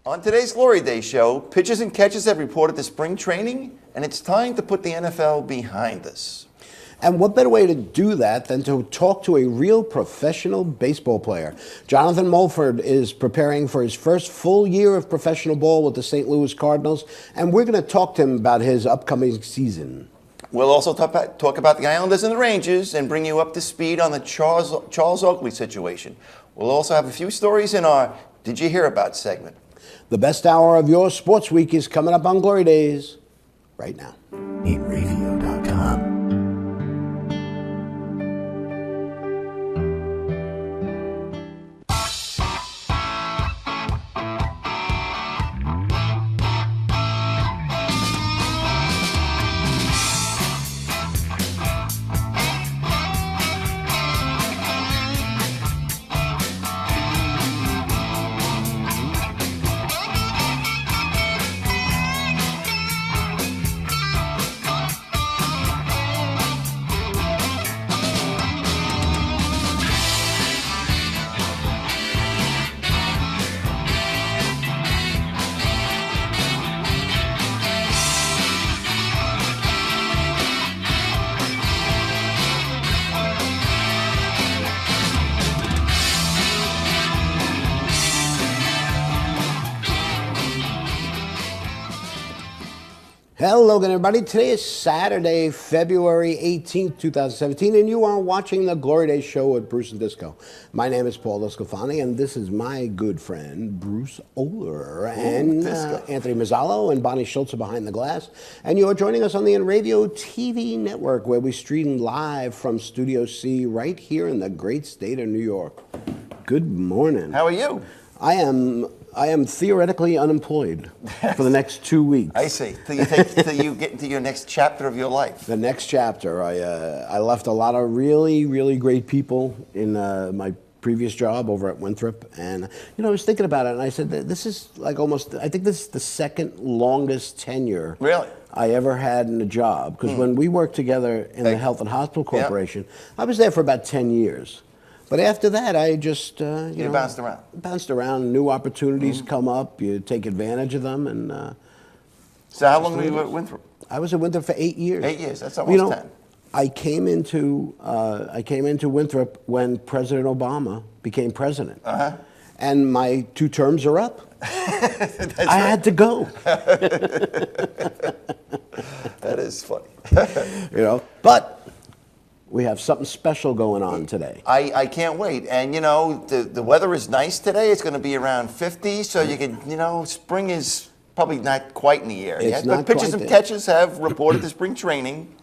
On today's Glory Day show, pitchers and catchers have reported to spring training, and it's time to put the NFL behind us. And what better way to do that than to talk to a real professional baseball player? Jonathan Mulford is preparing for his first full year of professional ball with the St. Louis Cardinals, and we're going to talk to him about his upcoming season. We'll also talk about the Islanders and the Rangers and bring you up to speed on the Charles Oakley situation. We'll also have a few stories in our Did You Hear About segment. The best hour of your sports week is coming up on Glory Days right now. Inravio.com. Hello again, everybody. Today is Saturday, February 18th, 2017, and you are watching the Glory Days show with Bruce and Disco. My name is Paul Escalfani, and this is my good friend, Bruce Oler, and Anthony Mazzallo and Bonnie Schultz are behind the glass. And you are joining us on the Inravio TV network, where we stream live from Studio C right here in the great state of New York. Good morning. How are you? I am theoretically unemployed for the next 2 weeks. I see. Till you get into your next chapter of your life. The next chapter. I left a lot of really, really great people in my previous job over at Winthrop. And, I was thinking about it, and I said, this is like I think this is the second longest tenure really I ever had in a job. Because when we worked together in the Health and Hospital Corporation, I was there for about 10 years. But after that, I just, you bounced around. Bounced around. New opportunities come up. You take advantage of them. And so how long were you at Winthrop? I was at Winthrop for 8 years. 8 years. That's almost 10. I came into Winthrop when President Obama became president. Uh-huh. And my 2 terms are up. I had to go. That is funny. But we have something special going on today. I can't wait. And, the weather is nice today. It's going to be around 50, so you can, spring is probably not quite in the air yet. But pitchers and catchers have reported to spring training.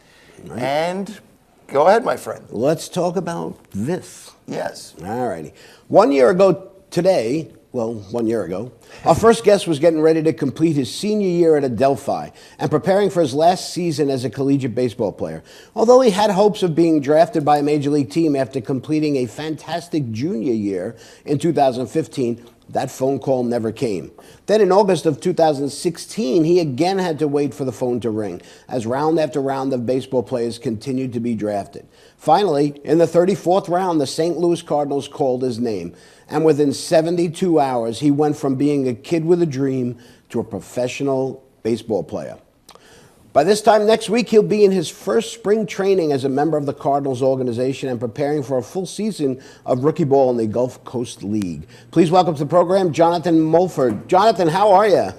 Right. And go ahead, my friend. Let's talk about this. Yes. All righty. 1 year ago today, 1 year ago, our first guest was getting ready to complete his senior year at Adelphi and preparing for his last season as a collegiate baseball player. Although he had hopes of being drafted by a major league team after completing a fantastic junior year in 2015, that phone call never came. Then in August of 2016, he again had to wait for the phone to ring as round after round of baseball players continued to be drafted. Finally, in the 34th round, the St. Louis Cardinals called his name. And within 72 hours, he went from being a kid with a dream to a professional baseball player. By this time next week, he'll be in his first spring training as a member of the Cardinals organization and preparing for a full season of rookie ball in the Gulf Coast League. Please welcome to the program, Jonathan Mulford. Jonathan, how are you?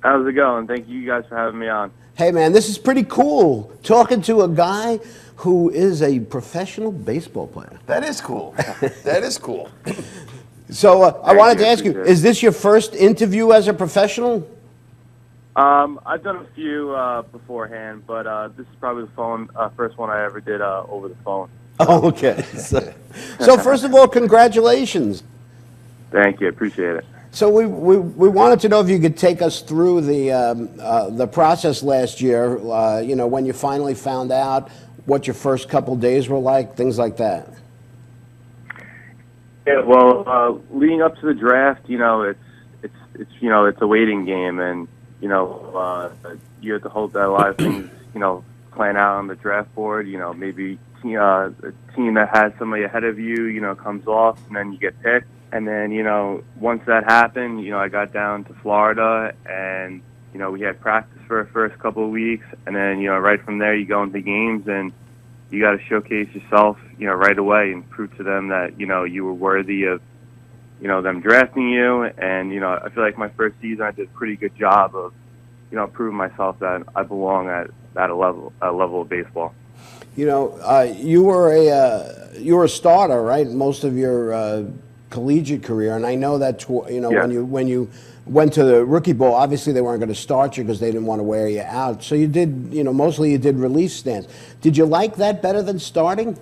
How's it going? Thank you guys for having me on. Hey, man, this is pretty cool, talking to a guy who is a professional baseball player. That is cool. That is cool. So I wanted to ask you, is this your first interview as a professional? I've done a few beforehand, but this is probably the first one I ever did over the phone. Oh, okay. So first of all, congratulations. Thank you. Appreciate it. So we wanted to know if you could take us through the process last year, when you finally found out, what your first couple days were like, things like that. Yeah, well, leading up to the draft, it's a waiting game, and you have to hope that a lot of things, plan out on the draft board. Maybe a team that has somebody ahead of you, comes off, and then you get picked. And then, once that happened, I got down to Florida, and, we had practice for the first couple of weeks. And then, right from there, you go into games, and you got to showcase yourself, right away and prove to them that, you were worthy of, them drafting you. And, I feel like my first season I did a pretty good job of, proving myself that I belong at a level of baseball. You were a starter, right? Most of your collegiate career, and I know that when you went to the rookie ball, obviously they weren't going to start you because they didn't want to wear you out. So you did, mostly you did relief stands. Did you like that better than starting?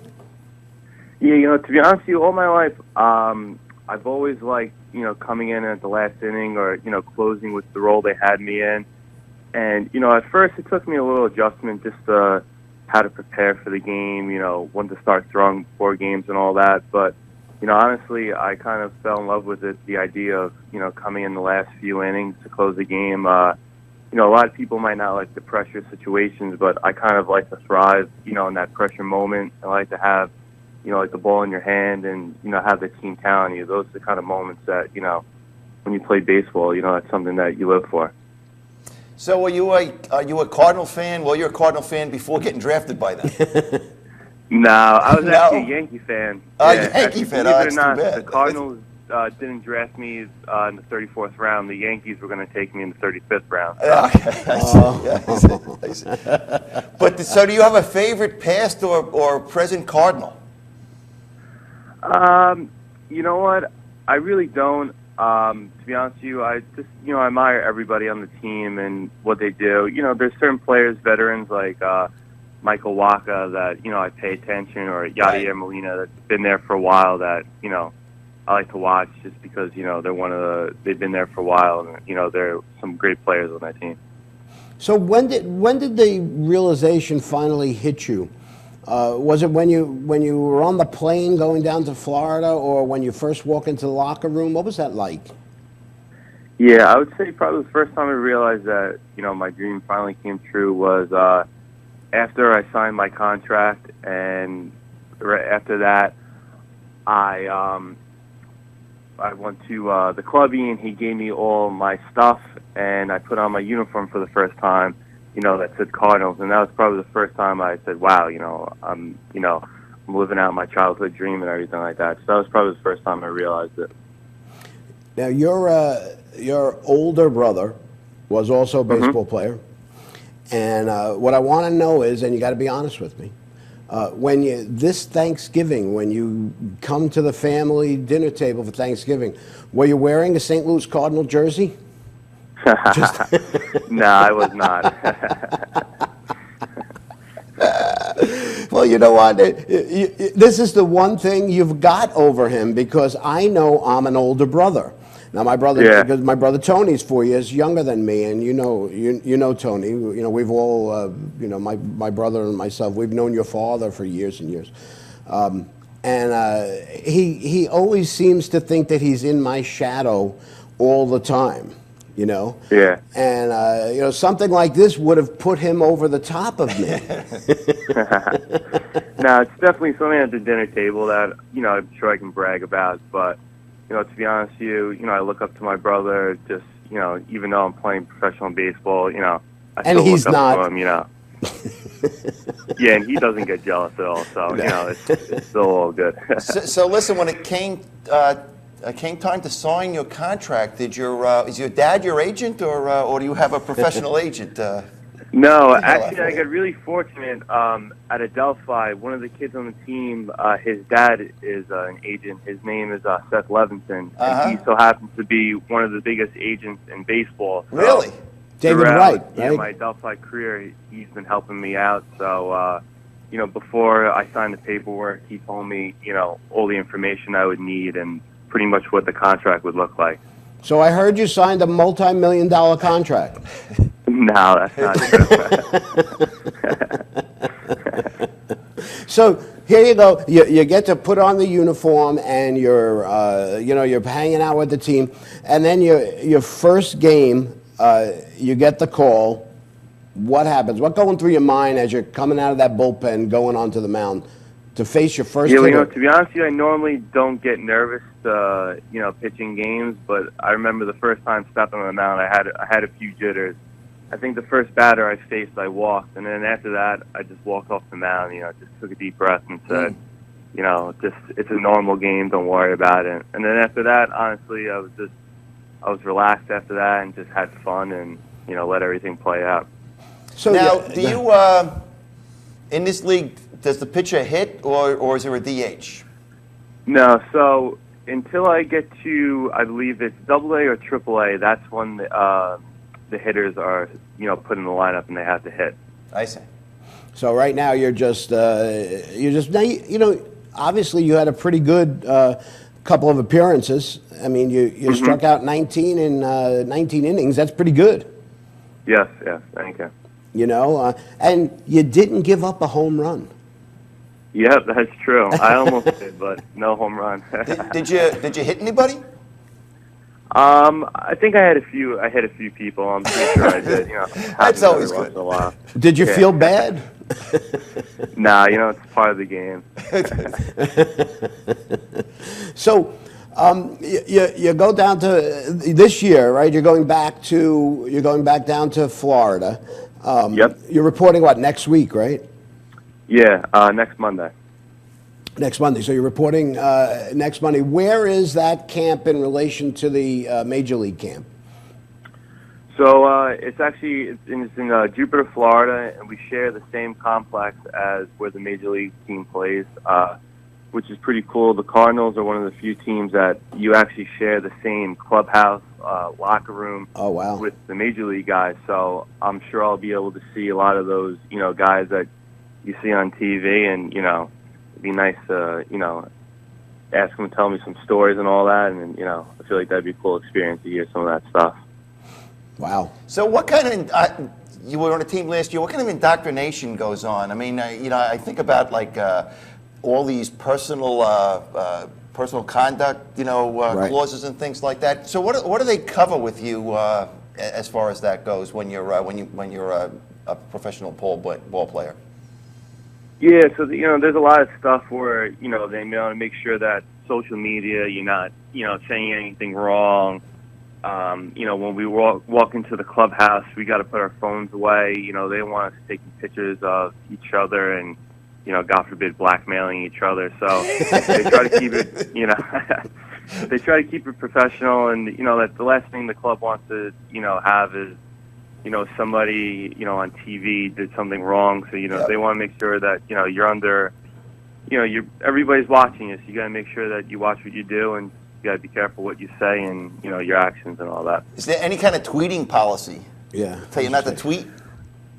Yeah, to be honest with you, all my life, I've always liked, coming in at the last inning or, closing with the role they had me in. And, at first it took me a little adjustment just how to prepare for the game, when to start throwing before games and all that. But, honestly, I kind of fell in love with it, the idea of, coming in the last few innings to close the game. A lot of people might not like the pressure situations, but I kind of like to thrive, in that pressure moment. I like to have, like the ball in your hand and, have the team talent you. Those are the kind of moments that, when you play baseball, that's something that you live for. So are you a Cardinal fan? Well, you're a Cardinal fan before getting drafted by them. No, I was actually a Yankee fan. Yankee fan. Believe it or That's not, too bad. the Cardinals didn't draft me in the 34th round. The Yankees were going to take me in the 35th round. Okay, I see. But so do you have a favorite past or present Cardinal? You know what? I really don't. To be honest with you, I just, I admire everybody on the team and what they do. There's certain players, veterans like Michael Waka that, I pay attention, or Yadier Molina that's been there for a while that, I like to watch just because, they've been there for a while and, they're some great players on that team. So when did the realization finally hit you? Was it when you were on the plane going down to Florida, or when you first walked into the locker room? What was that like? Yeah, I would say probably the first time I realized that, my dream finally came true was after I signed my contract, and right after that, I went to the clubby, and he gave me all my stuff, and I put on my uniform for the first time, that said Cardinals, and that was probably the first time I said, wow, I'm living out my childhood dream and everything like that. So that was probably the first time I realized it. Now, your older brother was also a baseball player, and what I want to know is, and you got to be honest with me, this Thanksgiving, when you come to the family dinner table for Thanksgiving, were you wearing a St. Louis Cardinal jersey? No, I was not. Well, you know what? This is the one thing you've got over him, because I know I'm an older brother. Now, my brother Tony's 4 years younger than me, and you know Tony. We've all, my brother and myself, we've known your father for years and years. And he always seems to think that he's in my shadow all the time. Yeah. And, something like this would have put him over the top of me. No, it's definitely something at the dinner table that, I'm sure I can brag about. But, to be honest with you, I look up to my brother just, even though I'm playing professional baseball, I still look up to him, Yeah, and he doesn't get jealous at all. So, it's still all good. So listen, when it came time to sign your contract, is your dad your agent, or do you have a professional agent? No, actually, I got really fortunate. At Adelphi, one of the kids on the team, his dad is an agent. His name is Seth Levinson, and he so happens to be one of the biggest agents in baseball. So really? David Wright, right? Yeah, my Adelphi career, he's been helping me out. So, before I signed the paperwork, he told me, all the information I would need and pretty much what the contract would look like. So I heard you signed a multi-million-dollar contract. No, that's not true. So here you go. You get to put on the uniform, and you're hanging out with the team, and then your first game, you get the call. What happens? What's going through your mind as you're coming out of that bullpen, going onto the mound? to face your first Yeah, well, hitter. to be honest with you, I normally don't get nervous, pitching games. But I remember the first time stepping on the mound, I had a few jitters. I think the first batter I faced, I walked, and then after that, I just walked off the mound. Just took a deep breath and said, it's a normal game. Don't worry about it. And then after that, honestly, I was relaxed after that and just had fun and let everything play out. So now, do you in this league? Does the pitcher hit or is there a DH? No. So until I get to, I believe it's AA or AAA, that's when the hitters are put in the lineup and they have to hit. I see. So right now you're just now obviously you had a pretty good couple of appearances. I mean you struck out 19 in 19 innings. That's pretty good. Yes, thank you. And you didn't give up a home run. Yep, that's true. I almost did, but no home run. Did you hit anybody? I think I had a few people. I'm pretty sure I did. That's always good. Once in a while. Did you feel bad? Nah, it's part of the game. So, you go down to this year, right? You're going back down to Florida. Yep. You're reporting next week, right? Yeah, next Monday. Next Monday. So you're reporting next Monday. Where is that camp in relation to the Major League camp? So it's in Jupiter, Florida, and we share the same complex as where the Major League team plays, which is pretty cool. The Cardinals are one of the few teams that you actually share the same clubhouse, locker room with the Major League guys. So I'm sure I'll be able to see a lot of those, guys that you see on TV, and, it'd be nice to, ask them to tell me some stories and all that, and, I feel like that'd be a cool experience to hear some of that stuff. Wow. So what kind of, you were on a team last year, what kind of indoctrination goes on? I mean, I think about all these personal conduct, Right. clauses and things like that. So what do they cover with you as far as that goes when you're a professional ball player? Yeah, so there's a lot of stuff where they want to make sure that social media, you're not saying anything wrong. When we walk into the clubhouse, we got to put our phones away. They want us taking pictures of each other and God forbid blackmailing each other. So they try to keep it they try to keep it professional, and that the last thing the club wants to have is somebody, on TV did something wrong. So, they want to make sure that, you're under, everybody's watching you. So you got to make sure that you watch what you do, and you got to be careful what you say and, your actions and all that. Is there any kind of tweeting policy? Yeah. Tell you not to tweet?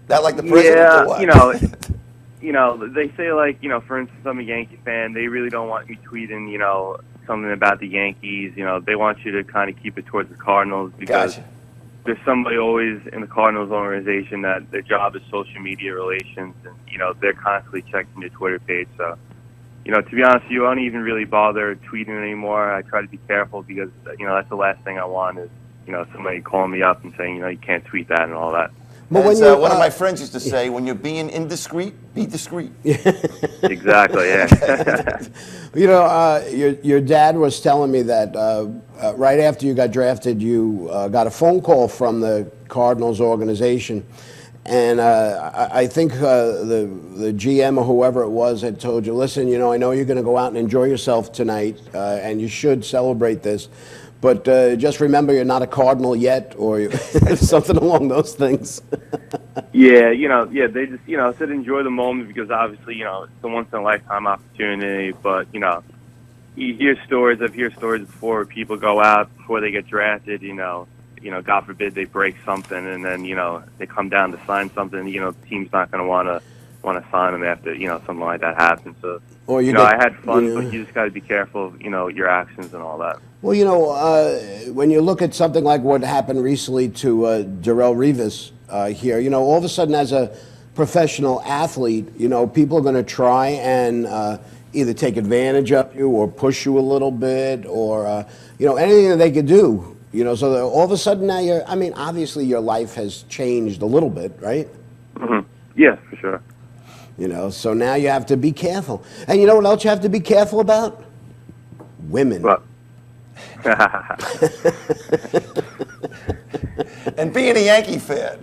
Not like the president or what? They say, for instance, I'm a Yankee fan. They really don't want me tweeting, something about the Yankees. They want you to kind of keep it towards the Cardinals because there's somebody always in the Cardinals organization that their job is social media relations, and they're constantly checking your Twitter page. So, to be honest with you, I don't even really bother tweeting anymore. I try to be careful because that's the last thing I want is somebody calling me up and saying you can't tweet that and all that. But one of my friends used to say, when you're being indiscreet, be discreet. Exactly, yeah. Your dad was telling me that right after you got drafted, you got a phone call from the Cardinals organization. And I think the GM or whoever it was had told you, listen, I know you're going to go out and enjoy yourself tonight, and you should celebrate this. But just remember, you're not a Cardinal yet, or something along those things. Yeah, they just, said enjoy the moment because obviously, it's a once-in-a-lifetime opportunity. But, you hear stories, I've heard stories before where people go out before they get drafted, God forbid they break something, and then, they come down to sign something, the team's not going to want to sign them after, something like that happens. So, I had fun, but you just got to be careful of, your actions and all that. Well, when you look at something like what happened recently to Darrelle Revis here, all of a sudden as a professional athlete, people are going to try and either take advantage of you or push you a little bit or, anything that they could do, so that all of a sudden now obviously your life has changed a little bit, right? Mm-hmm. Yeah, for sure. You know, so now you have to be careful. And you know what else you have to be careful about? Women. What? And being a Yankee fan.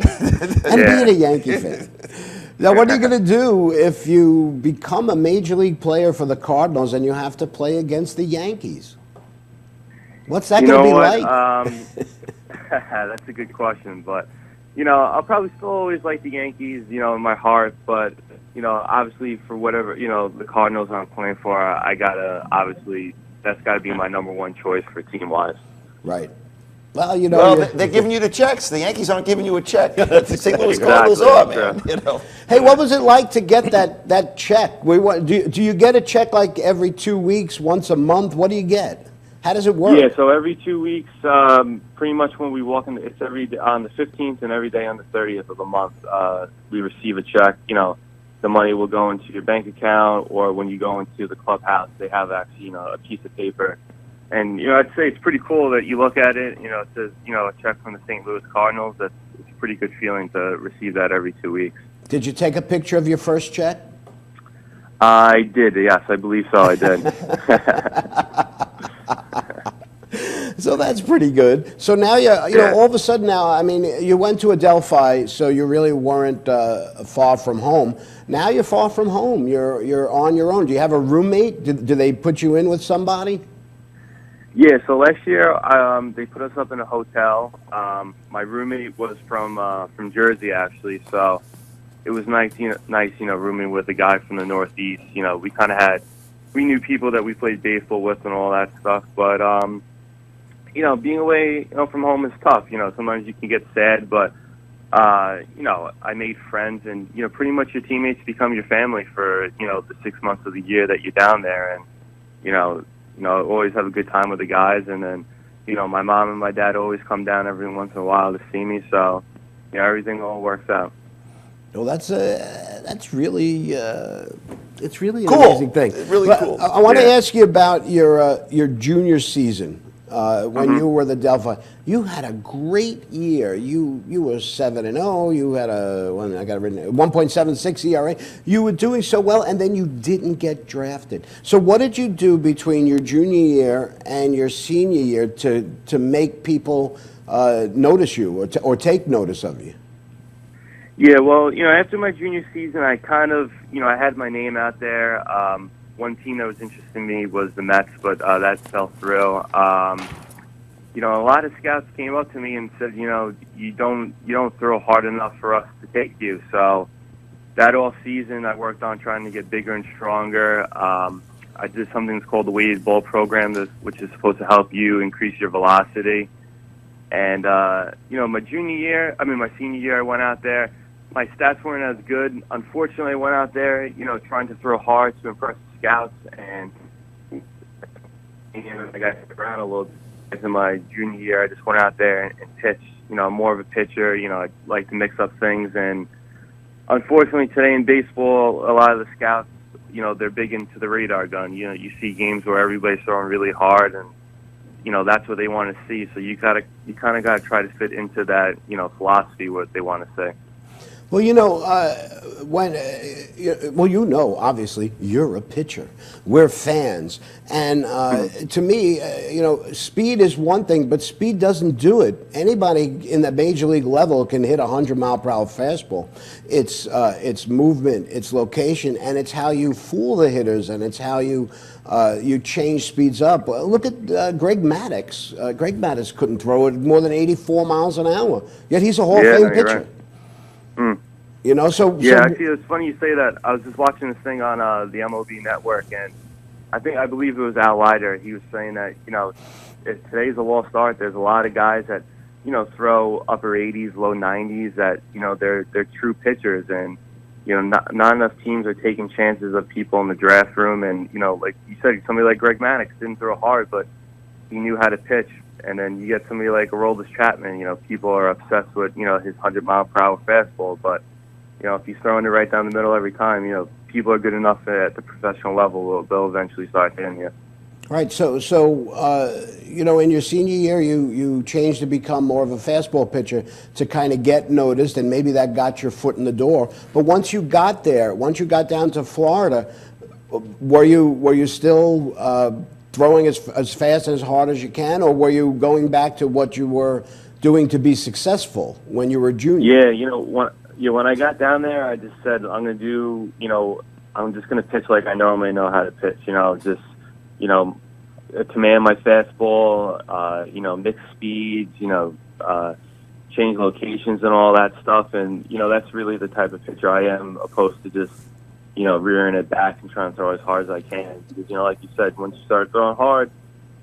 And being a Yankee fan. Now, what are you going to do if you become a major league player for the Cardinals and you have to play against the Yankees? What's that going to be like? That's a good question, but you know, I'll probably still always like the Yankees, you know, in my heart, but you know, obviously for whatever, you know, the Cardinals I'm playing for, I gotta obviously that's got to be my number one choice for team-wise. Right. Well, you know, well, they're giving you the checks. The Yankees aren't giving you a check. The St. Louis Cardinals are, man. You know. Hey, what was it like to get that check? Do you get a check like every 2 weeks, once a month? What do you get? How does it work? Yeah, so every 2 weeks, pretty much when we walk in, it's every day on the 15th and every day on the 30th of the month, we receive a check. You know, the money will go into your bank account, or when you go into the clubhouse, they have actually, you know, a piece of paper. And, you know, I'd say it's pretty cool that you look at it, you know, it says, you know, a check from the St. Louis Cardinals. It's a pretty good feeling to receive that every 2 weeks. Did you take a picture of your first check? I did, yes, I believe so, I did. So that's pretty good. So now you know, all of a sudden now, I mean, you went to Adelphi, so you really weren't far from home. Now you're far from home. You're on your own. Do you have a roommate? Do they put you in with somebody? Yeah, so last year they put us up in a hotel. My roommate was from Jersey, actually, so it was nice, you know, rooming with a guy from the Northeast. You know, we knew people that we played baseball with and all that stuff, but you know, being away, you know, from home is tough. You know, sometimes you can get sad, but you know, I made friends, and you know, pretty much your teammates become your family for, you know, the 6 months of the year that you're down there, and you know, always have a good time with the guys, and then, you know, my mom and my dad always come down every once in a while to see me, so you know, everything all works out. Well, that's really it's really an cool. amazing thing. Really but cool. I want to ask you about your junior season. When you were the Delphi, you had a great year. You were 7-0. You had I got it written, 1.76 ERA. You were doing so well, and then you didn't get drafted. So what did you do between your junior year and your senior year to make people notice you or take notice of you? Yeah, well, you know, after my junior season, I kind of, you know, I had my name out there. One team that was interested in me was the Mets, but that fell through. You know, a lot of scouts came up to me and said, you know, you don't throw hard enough for us to take you. So that all season, I worked on trying to get bigger and stronger. I did something that's called the weighted ball program, which is supposed to help you increase your velocity. And you know, my senior year, I went out there. My stats weren't as good. Unfortunately, I went out there, you know, trying to throw hard to impress the scouts, and you know, I got around a little bit. In my junior year, I just went out there and pitched. You know, I'm more of a pitcher. You know, I like to mix up things, and unfortunately, today in baseball, a lot of the scouts, you know, they're big into the radar gun. You know, you see games where everybody's throwing really hard, and you know, that's what they want to see. So you kind of got to try to fit into that, you know, philosophy, what they want to say. Well, you know, you know, obviously, you're a pitcher. We're fans. And to me, you know, speed is one thing, but speed doesn't do it. Anybody in the major league level can hit a 100-mile-per-hour fastball. It's movement, it's location, and it's how you fool the hitters, and it's how you change speeds up. Look at Greg Maddux. Greg Maddux couldn't throw it more than 84 miles an hour, yet he's a Hall of Fame pitcher. Right. Mm. You know, actually, it's funny you say that. I was just watching this thing on the MLB Network, and I believe it was Al Leiter. He was saying that, you know, if today's a lost art. There's a lot of guys that, you know, throw upper 80s, low 90s. That, you know, they're true pitchers, and you know, not enough teams are taking chances of people in the draft room. And you know, like you said, somebody like Greg Maddux didn't throw hard, but he knew how to pitch. And then you get somebody like Aroldis Chapman. You know, people are obsessed with, you know, his 100-mile-per-hour fastball, but you know, if he's throwing it right down the middle every time, you know, people are good enough at the professional level, they'll eventually start hitting you. Right. So in your senior year, you changed to become more of a fastball pitcher to kind of get noticed, and maybe that got your foot in the door. But once you got there, once you got down to Florida, were you still throwing as fast and as hard as you can, or were you going back to what you were doing to be successful when you were a junior? Yeah, when I got down there, I just said I'm just going to pitch like I normally know how to pitch. Command my fastball, mix speeds, change locations and all that stuff. And, that's really the type of pitcher I am, opposed to just, rearing it back and trying to throw as hard as I can. Because, like you said, once you start throwing hard,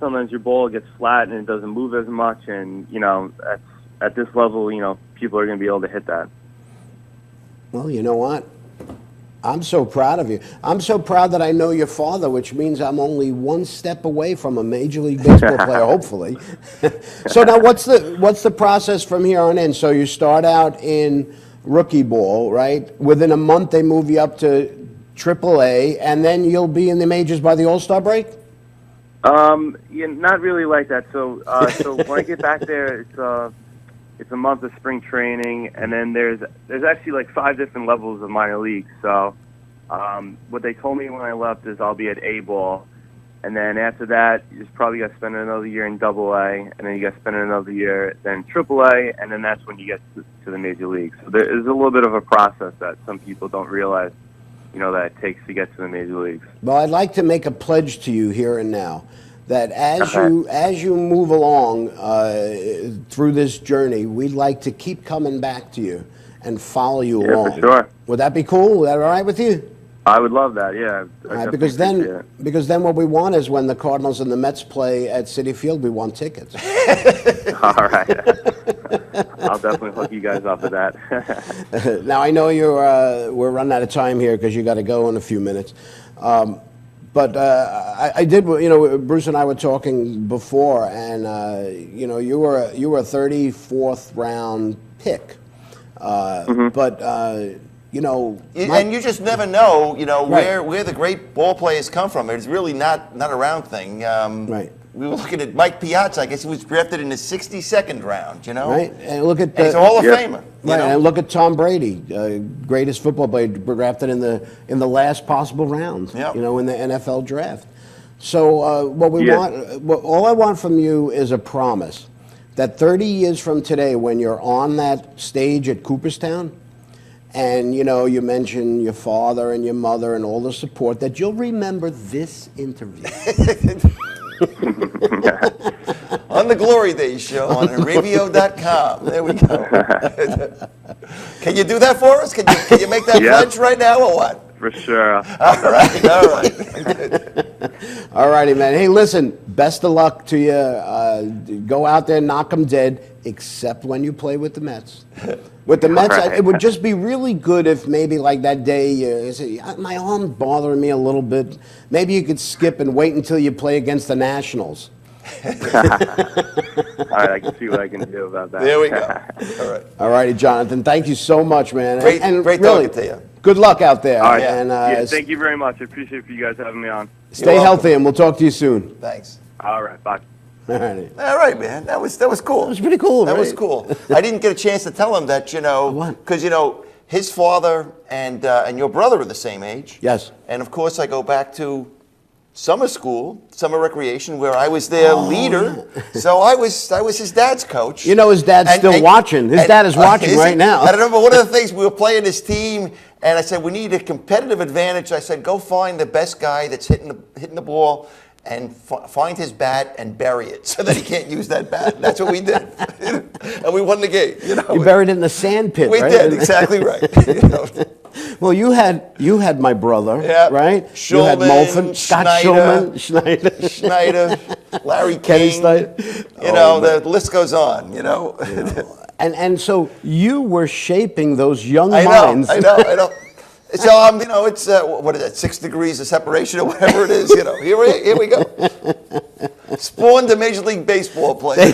sometimes your ball gets flat and it doesn't move as much. And, at this level, people are going to be able to hit that. Well, you know what? I'm so proud of you. I'm so proud that I know your father, which means I'm only one step away from a Major League Baseball player, hopefully. So now what's the process from here on in? So you start out in rookie ball, right? Within a month they move you up to AAA, and then you'll be in the majors by the All-Star break? Not really like that. So when I get back there, it's a month of spring training, and then there's actually like 5 different levels of minor leagues. So what they told me when I left is I'll be at A ball, and then after that, you just probably got to spend another year in AA, and then you got to spend another year then AAA, and then that's when you get to the major leagues. So there is a little bit of a process that some people don't realize, that it takes to get to the major leagues. Well, I'd like to make a pledge to you here and now, that as you move along through this journey, we'd like to keep coming back to you and follow you along. For sure. Would that be cool? Would that all right with you? I would love that. Yeah. Because then what we want is when the Cardinals and the Mets play at Citi Field, we want tickets. All right. I'll definitely hook you guys up with that. Now I know we're running out of time here because you got to go in a few minutes. But I did, Bruce and I were talking before, and you were a 34th round pick, but and you just never know, Right. where the great ball players come from. It's really not a round thing. Right. We were looking at Mike Piazza. I guess he was drafted in the 62nd round. Right, and look at and he's a Hall of Famer. Right, and look at Tom Brady, greatest football player, drafted in the last possible round. Yep. In the NFL draft. So what we want, all I want from you is a promise that 30 years from today, when you're on that stage at Cooperstown, and you mention your father and your mother and all the support, that you'll remember this interview. On the Glory Days show on Inravio.com. There we go. Can you do that for us? Can you make that pledge right now or what? For sure. All right. All righty, man. Hey, listen, best of luck to you. Go out there, knock them dead, except when you play with the Mets. With the Mets, it would just be really good if maybe like that day, you say, my arm's bothering me a little bit. Maybe you could skip and wait until you play against the Nationals. All right, I can see what I can do about that. There we go. All right. All righty, Jonathan. Thank you so much, man. Great really, talking to you. Good luck out there. All right. And, thank you very much. I appreciate you guys having me on. Stay healthy, and we'll talk to you soon. Thanks. All right, bye. All righty. All right, man. That was cool. That was pretty cool, That right? was cool. I didn't get a chance to tell him that, because, his father and your brother are the same age. Yes. And, of course, I go back to summer school, summer recreation, where I was their leader. Yeah. So I was his dad's coach. His dad's still watching. His dad is watching right now. I remember one of the things, we were playing this team, and I said, we need a competitive advantage. I said, go find the best guy that's hitting the ball and find his bat and bury it so that he can't use that bat. And that's what we did. And we won the game. You buried it in the sand pit, we right? We did, exactly right. Well, you had my brother, right? Shulman, you had Molfen, Scott Schneider, Larry Kenny King. Snyder. The list goes on, And so you were shaping those young minds. I know. So it's what is that? 6 degrees of separation or whatever it is. Here we go. Spawned a Major League Baseball player.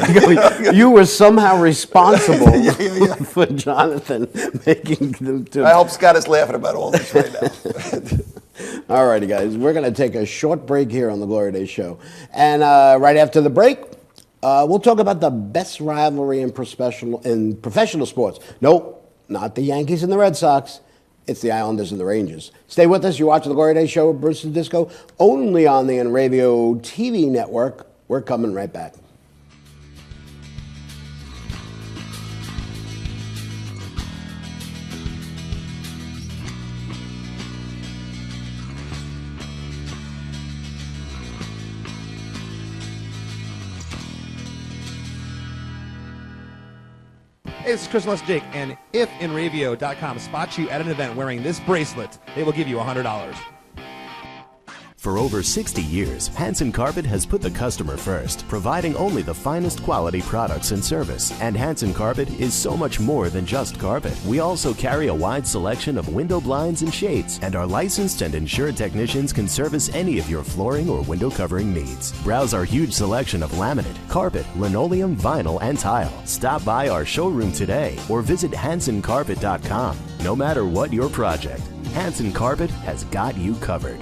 You were somehow responsible for Jonathan making them. I hope Scott is laughing about all this right now. All righty, guys. We're going to take a short break here on the Glory Day Show. And right after the break, we'll talk about the best rivalry in professional sports. Nope, not the Yankees and the Red Sox. It's the Islanders and the Rangers. Stay with us. You're watching the Glory Day Show with Bruce and Disco, only on the Inravio TV network. We're coming right back. Hey, this is Chris Les Jake, and if Inravio.com spots you at an event wearing this bracelet, they will give you $100. For over 60 years, Hanson Carpet has put the customer first, providing only the finest quality products and service. And Hanson Carpet is so much more than just carpet. We also carry a wide selection of window blinds and shades, and our licensed and insured technicians can service any of your flooring or window covering needs. Browse our huge selection of laminate, carpet, linoleum, vinyl, and tile. Stop by our showroom today or visit HansonCarpet.com. No matter what your project, Hanson Carpet has got you covered.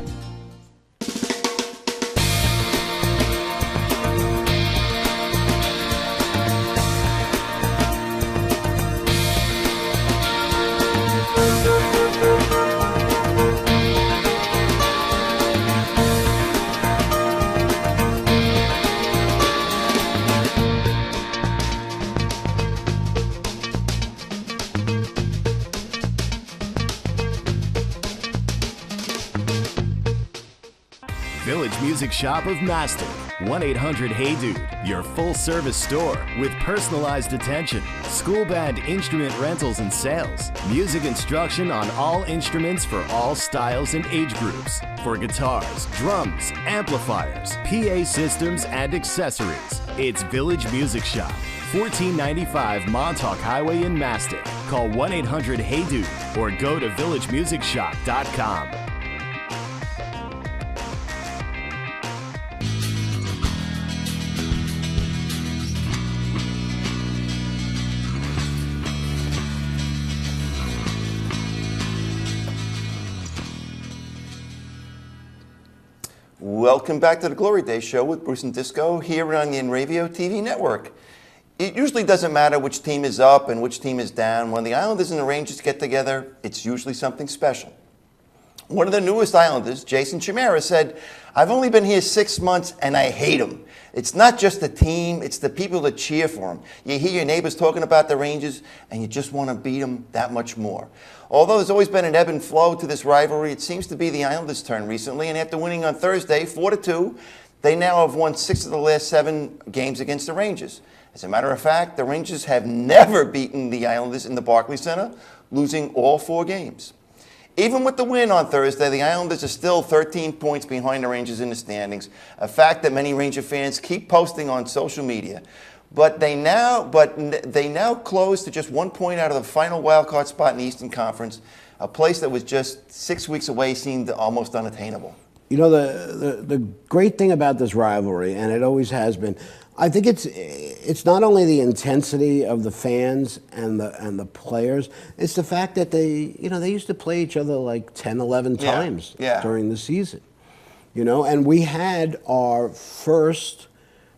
Village Music Shop of Mastic. 1-800-HEY-DUDE. Your full-service store with personalized attention, school band instrument rentals and sales, music instruction on all instruments for all styles and age groups, for guitars, drums, amplifiers, PA systems, and accessories. It's Village Music Shop, 1495 Montauk Highway in Mastic. Call 1-800-HEY-DUDE or go to villagemusicshop.com. Welcome back to the Glory Day Show with Bruce and Disco here on the Inravio TV network. It usually doesn't matter which team is up and which team is down. When the Islanders and the Rangers get together, it's usually something special. One of the newest Islanders, Jason Chimera, said, "I've only been here 6 months and I hate them. It's not just the team, it's the people that cheer for them. You hear your neighbors talking about the Rangers and you just want to beat them that much more." Although there's always been an ebb and flow to this rivalry, it seems to be the Islanders' turn recently, and after winning on Thursday 4-2, they now have won 6 of the last 7 games against the Rangers. As a matter of fact, the Rangers have never beaten the Islanders in the Barclays Center, losing all 4 games. Even with the win on Thursday, the Islanders are still 13 points behind the Rangers in the standings, a fact that many Ranger fans keep posting on social media. But they now close to just 1 point out of the final wildcard spot in the Eastern Conference. A place that was just 6 weeks away seemed almost unattainable. You know, the great thing about this rivalry, and it always has been, I think it's not only the intensity of the fans and the players, it's the fact that they used to play each other like 10, 11 times during the season. You know, and we had our first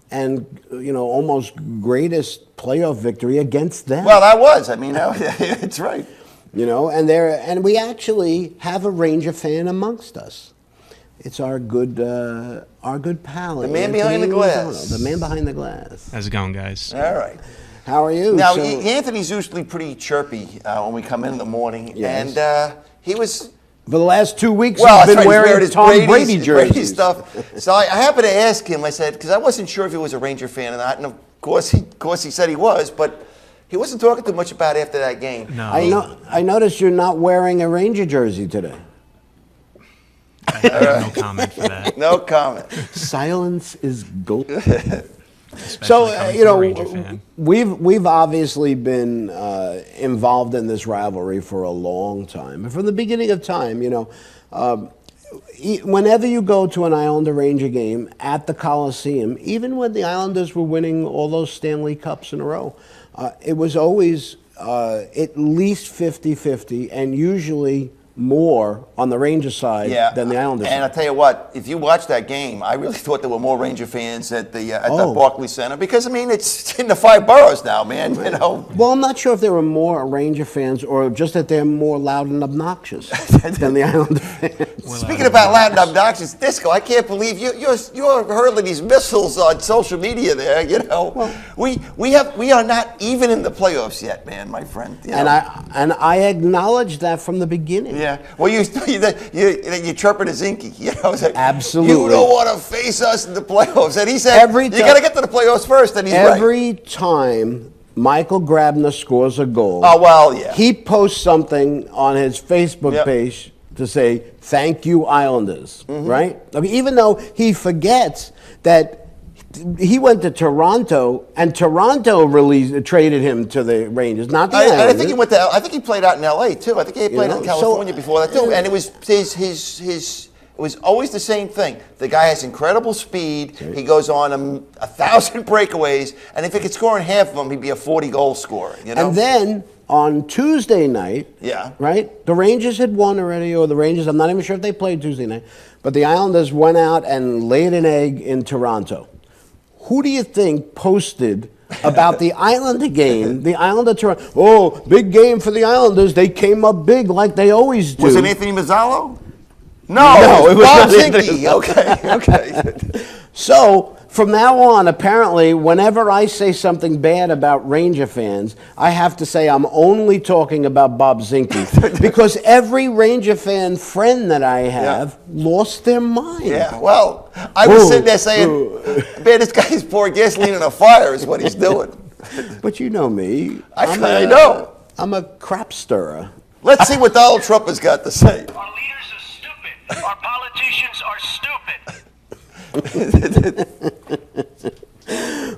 and almost greatest playoff victory against them. Well, that was. I mean, it's right. You know, and we actually have a Ranger fan amongst us. It's our good pal. The man behind the glass. The man behind the glass. How's it going, guys? All right. How are you? Now, Anthony's usually pretty chirpy when we come in the morning, yes. And he was. For the last 2 weeks, Well, he's been wearing his Tom Brady jerseys. Brady stuff. So I happened to ask him. I said, because I wasn't sure if he was a Ranger fan or not, and of course he said he was, but he wasn't talking too much about it after that game. No. I noticed you're not wearing a Ranger jersey today. I have no comment for that. No comment. Silence is gold. Especially So coming from a Ranger fan. we've obviously been involved in this rivalry for a long time, and from the beginning of time, whenever you go to an Islander Ranger game at the Coliseum, even when the Islanders were winning all those Stanley Cups in a row, it was always at least 50-50, and usually more on the Rangers side than the Islanders and side. I'll tell you what, if you watch that game, I really thought there were more Ranger fans at the Barclays Center because, I mean, it's in the 5 boroughs now, man, you know. Well, I'm not sure if there were more Ranger fans or just that they're more loud and obnoxious than the Islander fans. Speaking about loud and obnoxious, Disco, I can't believe you're hurling these missiles on social media there, you know. Well, we are not even in the playoffs yet, man, my friend. You know? And I acknowledged that from the beginning. Yeah. Well, you chirping as Inky, you know. Like, absolutely. You don't want to face us in the playoffs, and he said you got to get to the playoffs first, and he's right. Every time Michael Grabner scores a goal, he posts something on his Facebook page to say thank you, Islanders. Right? I mean, even though he forgets that. He went to Toronto, and Toronto traded him to the Rangers, not the Islanders. I think he went to. I think he played out in L.A. too. I think he played in California before that too. And it was his. It was always the same thing. The guy has incredible speed. He goes on 1,000 breakaways, and if he could score in half of them, he'd be a 40-goal scorer. You know. And then on Tuesday night, right? The Rangers had won already, or the Rangers. I'm not even sure if they played Tuesday night, but the Islanders went out and laid an egg in Toronto. Who do you think posted about the Islander game? The Islander Toronto. Oh, big game for the Islanders. They came up big like they always do. Was it Anthony Mazzallo? No, it was Bob Zinke. Okay. So from now on, apparently, whenever I say something bad about Ranger fans, I have to say I'm only talking about Bob Zinke because every Ranger fan friend that I have lost their mind. Yeah, well, I was sitting there saying, man, this guy's pouring gasoline on a fire is what he's doing. But you know me. I know. I'm a crap stirrer. Let's see what Donald Trump has got to say. Our leaders are stupid. Our politicians are stupid.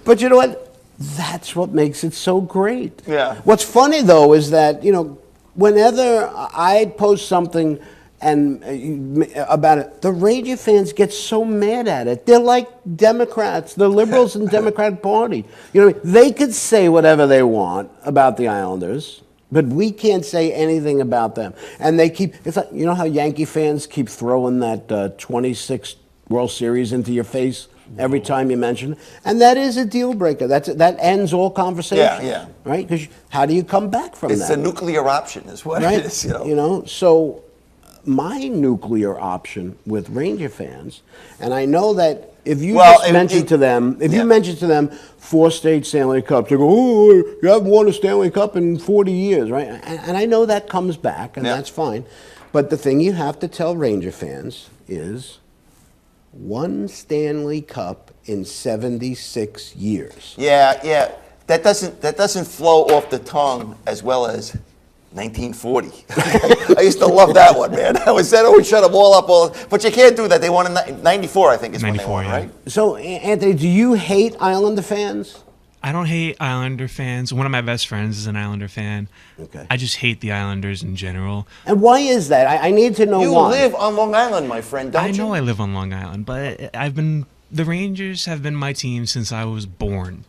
But you know what? That's what makes it so great. Yeah. What's funny though is that, you know, whenever I post something about it, the Ranger fans get so mad at it. They're like Democrats, the liberals in the Democratic Party. You know, they could say whatever they want about the Islanders, but we can't say anything about them. And they keep, it's like, you know how Yankee fans keep throwing that 26 World Series into your face every time you mention it? And that is a deal breaker. That ends all conversation. Yeah. Right? Because how do you come back from that? It's a nuclear option is what it is. You know, so my nuclear option with Ranger fans, and I know that if you mention to them 4 state Stanley Cups, they go, oh, you haven't won a Stanley Cup in 40 years, right? And I know that comes back, and that's fine. But the thing you have to tell Ranger fans is 1 Stanley Cup in 76 years. Yeah. That doesn't flow off the tongue as well as 1940. I used to love that one, man. That always shut them all up. But you can't do that. They won in 94, I think is when they won, right? So, Anthony, do you hate Islander fans? I don't hate Islander fans. One of my best friends is an Islander fan. Okay. I just hate the Islanders in general. And why is that? I need to know why. You live on Long Island, my friend, don't you? I know I live on Long Island, but the Rangers have been my team since I was born.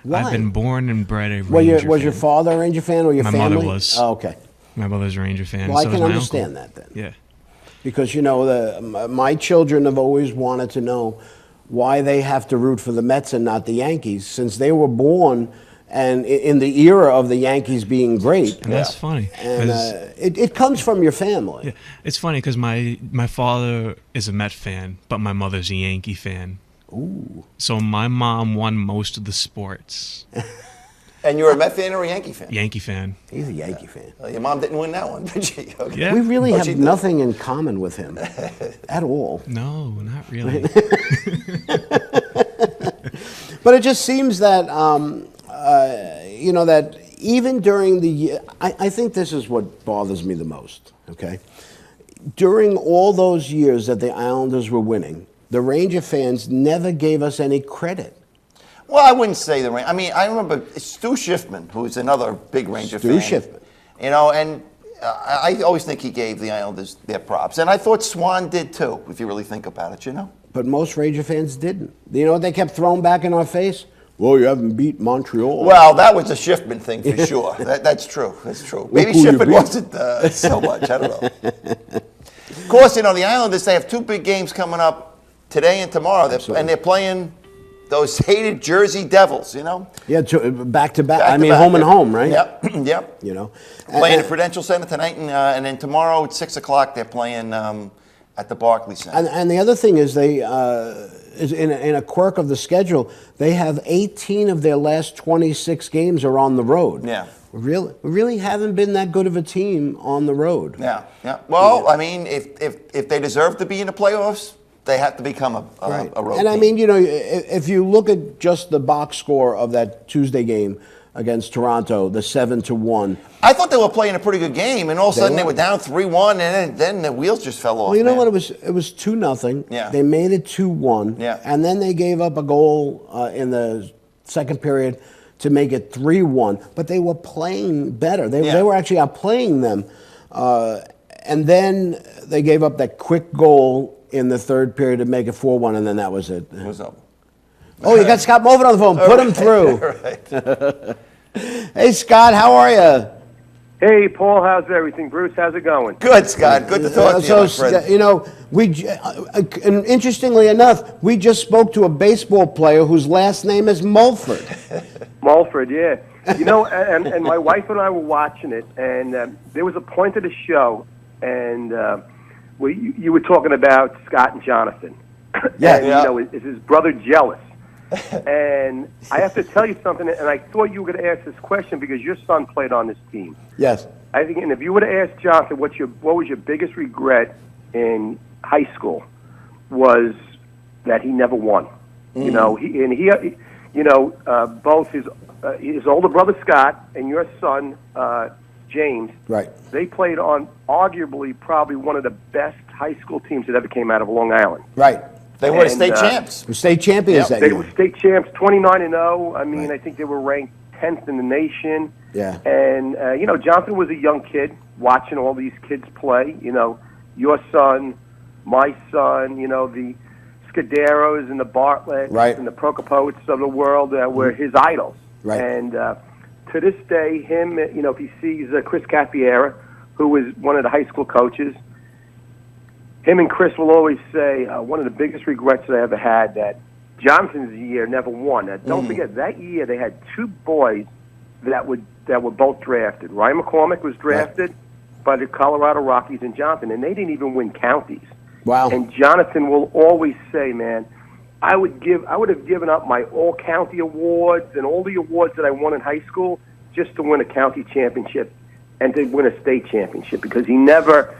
Why? I've been born and bred a Ranger fan. Was your father a Ranger fan or your family? My mother was. Oh, okay. My mother's a Ranger fan. Well, so I can understand that then. Yeah. Because, you know, my children have always wanted to know why they have to root for the Mets and not the Yankees, since they were born and in the era of the Yankees being great. And that's funny. And it comes from your family. Yeah. It's funny because my father is a Met fan, but my mother's a Yankee fan. Ooh. So my mom won most of the sports. And you're a Met fan or a Yankee fan? Yankee fan. He's a Yankee fan. Your mom didn't win that one, did she? Okay. Yeah. We really have nothing in common with him at all. No, not really. But it just seems that, you know, that even during the year, I think this is what bothers me the most, okay? During all those years that the Islanders were winning, the Ranger fans never gave us any credit. Well, I wouldn't say the Rangers. I mean, I remember Stu Schiffman, who's another big Ranger fan. Stu Schiffman. You know, and I always think he gave the Islanders their props. And I thought Swan did too, if you really think about it, you know? But most Ranger fans didn't. You know what they kept throwing back in our face? well, you haven't beat Montreal. Well, that was a Schiffman thing for sure. That's true. That's true. Maybe who you Schiffman beat. wasn't so much. I don't know. Of course, the Islanders, they have 2 big games coming up today and tomorrow. And they're playing those hated Jersey Devils, Yeah, back to back. Back I to mean, back, home and yeah. home, right? Yep. And Playing at Prudential Center tonight, and then tomorrow at 6 o'clock they're playing at the Barclays Center. And the other thing is they, is in a quirk of the schedule, they have 18 of their last 26 games are on the road. Yeah. We really haven't been that good of a team on the road. Yeah. Well, I mean, if they deserve to be in the playoffs, they have to become a road And I team. mean, if you look at just the box score of that Tuesday game against Toronto, the 7-1. I thought they were playing a pretty good game, and all of a sudden they were. were down 3-1, and then the wheels just fell off. Well, you know man. what? It was 2-0. Yeah. They made it 2-1. Yeah. And then they gave up a goal in the second period to make it 3-1. But they were playing better. They were actually outplaying them. And then they gave up that quick goal in the third period to make it 4-1, and then that was it. What's up? Oh, you got Scott Mulvin on the phone. Put him through. Hey, Scott, how are you? Hey, Paul, how's everything? Bruce, how's it going? Good, Scott. Good to talk to you, my friend. And interestingly enough, we just spoke to a baseball player whose last name is Mulford. Mulford, yeah. And my wife and I were watching it, and there was a point of the show, and you were talking about Scott and Jonathan. Yeah. And, is his brother jealous? And I have to tell you something, and I thought you were going to ask this question because your son played on this team. Yes. I think, and if you would have asked Jonathan what was your biggest regret in high school, was that he never won. Both his older brother Scott and your son James. Right. They played on arguably probably one of the best high school teams that ever came out of Long Island. Right. They were state champs. We're state champions that They year. were state champs, 29-0. I mean, I think they were ranked 10th in the nation. Yeah. And, Jonathan was a young kid watching all these kids play. Your son, my son, the Scuderos and the Bartletts and the Prokopovits of the world were his idols. Right. And to this day, him, if he sees Chris Capiera, who was one of the high school coaches, him and Chris will always say one of the biggest regrets that I ever had that Johnson's year never won. Don't forget that year they had 2 boys that were both drafted. Ryan McCormick was drafted by the Colorado Rockies and Johnson, and they didn't even win counties. Wow. And Jonathan will always say, man, I would have given up my all county awards and all the awards that I won in high school just to win a county championship and to win a state championship because he never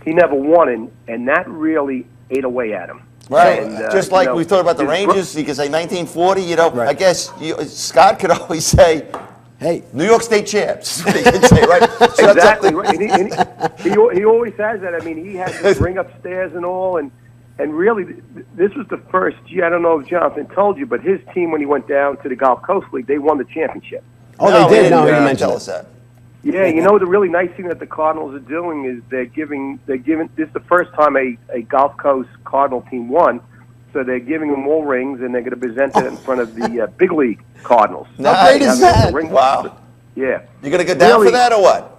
won, and that really ate away at him. Right. And, Just like we thought about the Rangers, you could say 1940, I guess Scott could always say, hey, New York State champs. He could say, right? So exactly. Right. And he always has that. I mean, he had to bring upstairs and all, and really, this was the first year. I don't know if Jonathan told you, but his team, when he went down to the Gulf Coast League, they won the championship. Oh, they did? No, he didn't mentioned tell it. us that. Yeah, the really nice thing that the Cardinals are doing is they're giving. This is the first time a Gulf Coast Cardinal team won, so they're giving them all rings, and they're going to present it in front of the big league Cardinals. How great is that? Wow. Yeah. You going to go down for that or what?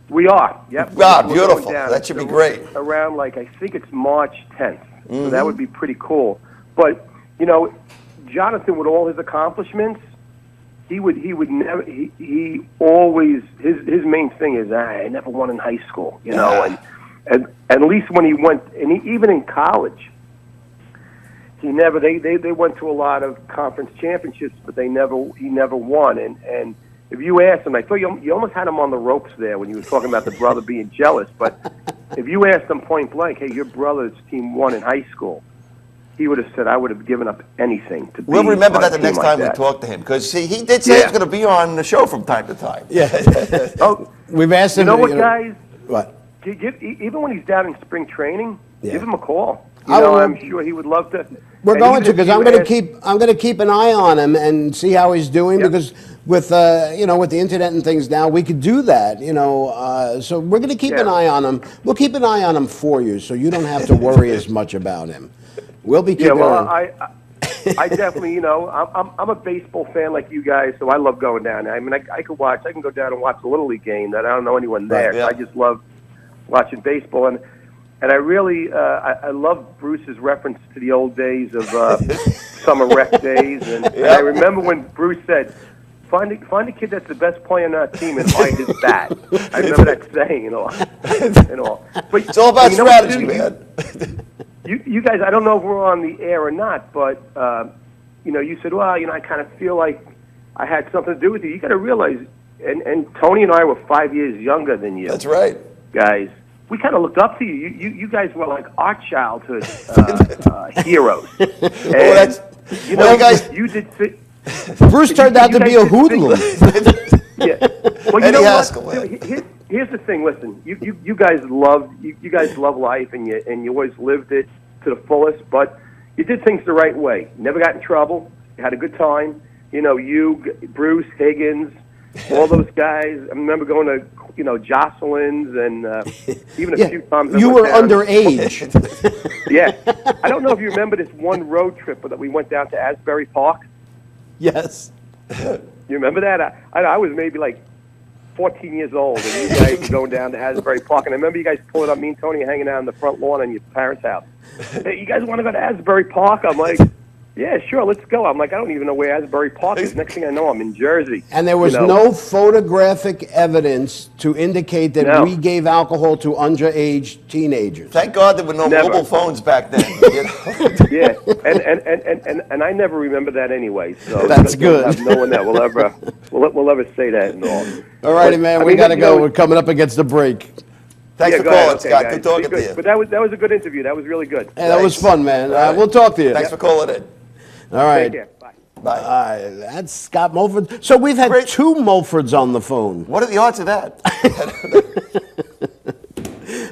We are. Yep. Wow, We're beautiful. going down. That should be great. Around I think it's March 10th. So that would be pretty cool. But Jonathan, with all his accomplishments, he never. He always his main thing is I never won in high school. And at least when he went, and even in college, he never. They went to a lot of conference championships, but he never won. And if you asked him, I thought you almost had him on the ropes there when you were talking about the brother being jealous. But if you asked him point blank, hey, your brother's team won in high school, he would have said, I would have given up anything to be We'll remember on that a the next team time like we that. talk to him, because he did say he's going to be on the show from time to time. Yeah. Oh, We've asked him. you know what, guys? What? Even when he's down in spring training, give him a call. I'm sure he would love to. We're and going even to if because you I'm going to keep an eye on him and see how he's doing Yep. because with with the internet and things now we could do that so we're going to keep an eye on him. We'll keep an eye on him for you so you don't have to worry as much about him. We'll be keeping. Yeah, well, I definitely, I'm a baseball fan like you guys, so I love going down there. I mean, I can go down and watch a Little League game that I don't know anyone there. Right, yeah. I just love watching baseball, and I really, I love Bruce's reference to the old days of summer rec days, and I remember when Bruce said, Find a kid that's the best player on our team and find his bat. I remember that saying and all. But it's all about strategy, man. You guys, I don't know if we're on the air or not, but you said, well, I kind of feel like I had something to do with it. You got to realize, and Tony and I were 5 years younger than you. That's right, guys. We kind of looked up to you. You guys were like our childhood heroes. And, you did. Bruce turned out to be a hoodlum. Yeah. Well, you know what? Here's the thing. Listen, you guys love life, and you always lived it to the fullest. But you did things the right way. You never got in trouble. You had a good time. You, Bruce, Higgins, all those guys. I remember going to Jocelyn's and even a few times. You were underage. Yeah. I don't know if you remember this one road trip that we went down to Asbury Park. Yes. You remember that? I was maybe like 14 years old, and you guys were going down to Asbury Park. And I remember you guys pulling up, me and Tony hanging out on the front lawn in your parents' house. Hey, you guys want to go to Asbury Park? I'm like, yeah, sure, let's go. I'm like, I don't even know where Asbury Park is. Next thing I know, I'm in Jersey. And there was no photographic evidence to indicate that we gave alcohol to underage teenagers. Thank God there were no mobile phones back then. Yeah, and I never remember that anyway. So that's good. No one that will ever say that and all. All righty, man. We got to go. We're coming up against the break. Thanks for calling, Scott. Good talking to you. But that was a good interview. That was really good. Yeah, that was fun, man. We'll talk to you. Thanks for calling in. All right. Take care. Bye. Bye. That's Scott Mulford. So we've had two Mulfords on the phone. What are the odds of that?